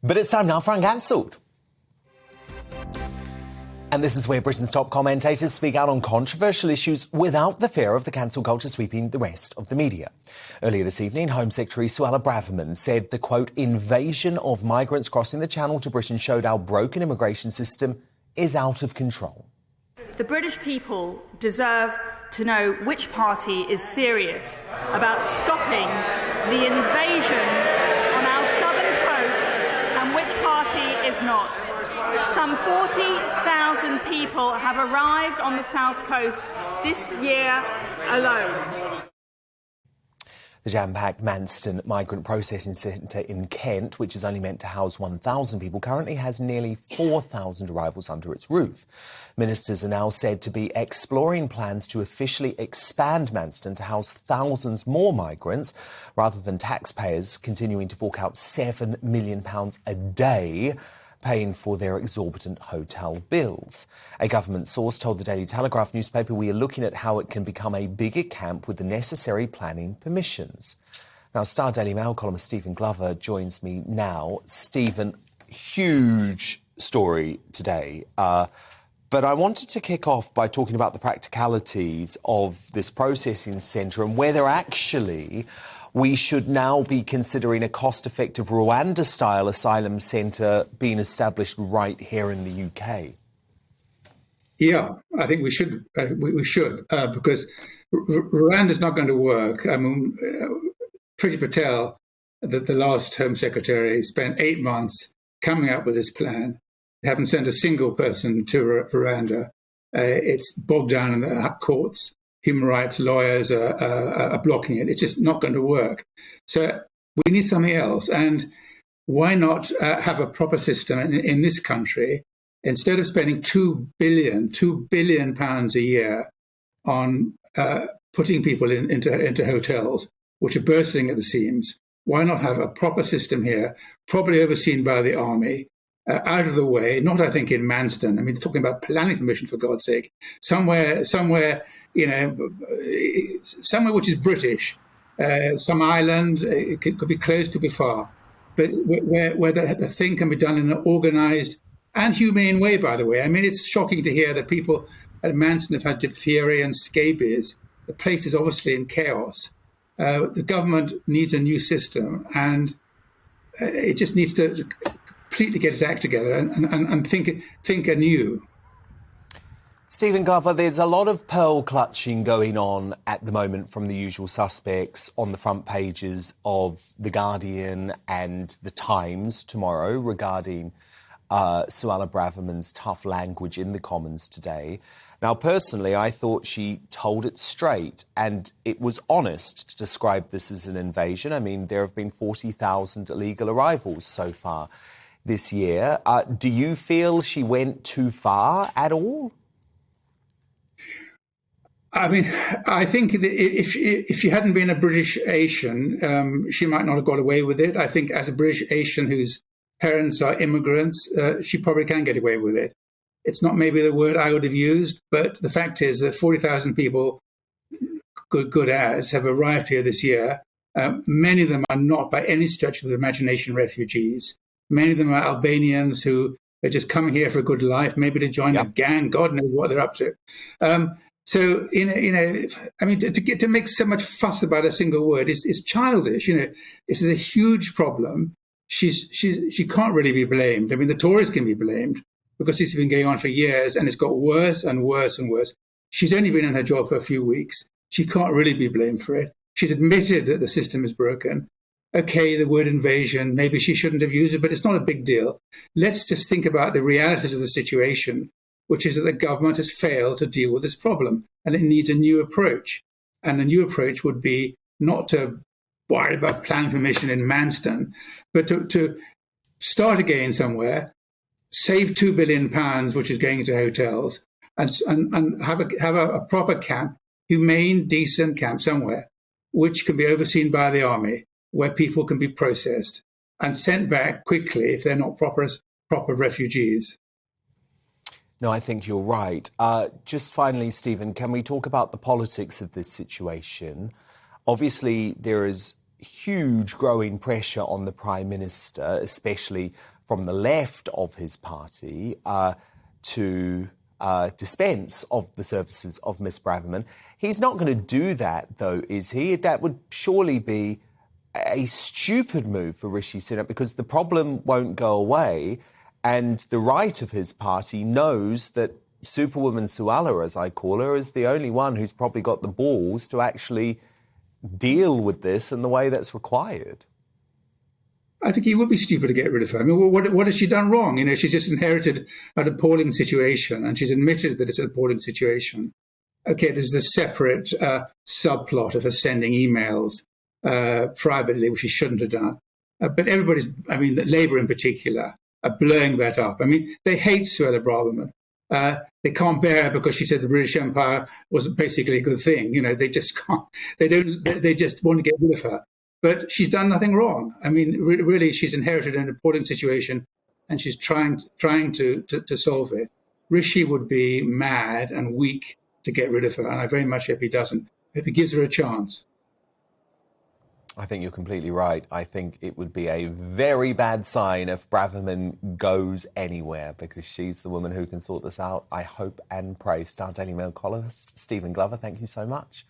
But it's time now for Uncancelled. And this is where Britain's top commentators speak out on controversial issues without the fear of the cancel culture sweeping the rest of the media. Earlier this evening, Home Secretary Suella Braverman said the, quote, invasion of migrants crossing the Channel to Britain showed our broken immigration system is out of control. The British people deserve to know which party is serious about stopping the invasion on our southern coast and which party is not. Some 40,000 people have arrived on the south coast this year alone. The jam-packed Manston Migrant Processing Centre in Kent, which is only meant to house 1,000 people, currently has nearly 4,000 arrivals under its roof. Ministers are now said to be exploring plans to officially expand Manston to house thousands more migrants, rather than taxpayers continuing to fork out £7 million a day paying for their exorbitant hotel bills. A government source told the Daily Telegraph newspaper we are looking at how it can become a bigger camp with the necessary planning permissions. Now, Star Daily Mail columnist Stephen Glover joins me now. Stephen, huge story today. But I wanted to kick off by talking about the practicalities of this processing centre and whether actually we should now be considering a cost-effective Rwanda-style asylum centre being established right here in the UK. Yeah, I think we should. Because Rwanda is not going to work. I mean, Priti Patel, the last Home Secretary, spent 8 months coming up with this plan. They haven't sent a single person to Rwanda. It's bogged down in the courts. Human rights lawyers are blocking it. It's just not going to work. So we need something else. And why not have a proper system in this country? Instead of spending £2 billion a year on putting people into hotels, which are bursting at the seams, why not have a proper system here, probably overseen by the army, out of the way, not, I think, in Manston. I mean, talking about planning permission, for God's sake, somewhere, you know, somewhere which is British, some island, it could be close, could be far, but where the thing can be done in an organised and humane way, by the way. I mean, it's shocking to hear that people at Manston have had diphtheria and scabies. The place is obviously in chaos. The government needs a new system, and it just needs to completely get its act together and think anew. Stephen Glover, there's a lot of pearl clutching going on at the moment from the usual suspects on the front pages of The Guardian and The Times tomorrow regarding Suella Braverman's tough language in the Commons today. Now, personally, I thought she told it straight, and it was honest to describe this as an invasion. I mean, there have been 40,000 illegal arrivals so far this year. Do you feel she went too far at all? I mean, I think that if she hadn't been a British Asian, she might not have got away with it. I think as a British Asian whose parents are immigrants, she probably can get away with it. It's not maybe the word I would have used, but the fact is that 40,000 people, good as, have arrived here this year. Many of them are not by any stretch of the imagination refugees. Many of them are Albanians who are just coming here for a good life, maybe to join a gang. God knows what they're up to. So, I mean, to make so much fuss about a single word is childish. You know, this is a huge problem. She can't really be blamed. I mean, the Tories can be blamed because this has been going on for years and it's got worse and worse and worse. She's only been in her job for a few weeks. She can't really be blamed for it. She's admitted that the system is broken. Okay, the word invasion, maybe she shouldn't have used it, but it's not a big deal. Let's just think about the realities of the situation, which is that the government has failed to deal with this problem and it needs a new approach. And the new approach would be not to worry about planning permission in Manston, but to start again somewhere, save £2 billion, which is going into hotels, and have a proper camp, humane, decent camp somewhere, which can be overseen by the army, where people can be processed and sent back quickly if they're not proper refugees. No, I think you're right. Just finally, Stephen, can we talk about the politics of this situation? Obviously, there is huge growing pressure on the Prime Minister, especially from the left of his party to dispense of the services of Miss Braverman. He's not going to do that, though, is he? That would surely be a stupid move for Rishi Sunak, because the problem won't go away, and the right of his party knows that Superwoman Suella, as I call her, is the only one who's probably got the balls to actually deal with this in the way that's required. I think he would be stupid to get rid of her. I mean, what has she done wrong? You know, she's just inherited an appalling situation, and she's admitted that it's an appalling situation. Okay, there's this separate subplot of her sending emails privately, which she shouldn't have done. But everybody's, I mean, Labour in particular, are blowing that up. I mean, they hate Suella Braverman. They can't bear her because she said the British Empire was basically a good thing. You know, they just can't. They just want to get rid of her. But she's done nothing wrong. I mean, really, she's inherited an appalling situation, and she's trying to solve it. Rishi would be mad and weak to get rid of her, and I very much hope he doesn't. I hope he gives her a chance. I think you're completely right. I think it would be a very bad sign if Braverman goes anywhere, because she's the woman who can sort this out. I hope and pray. Star Daily Mail columnist Stephen Glover, thank you so much.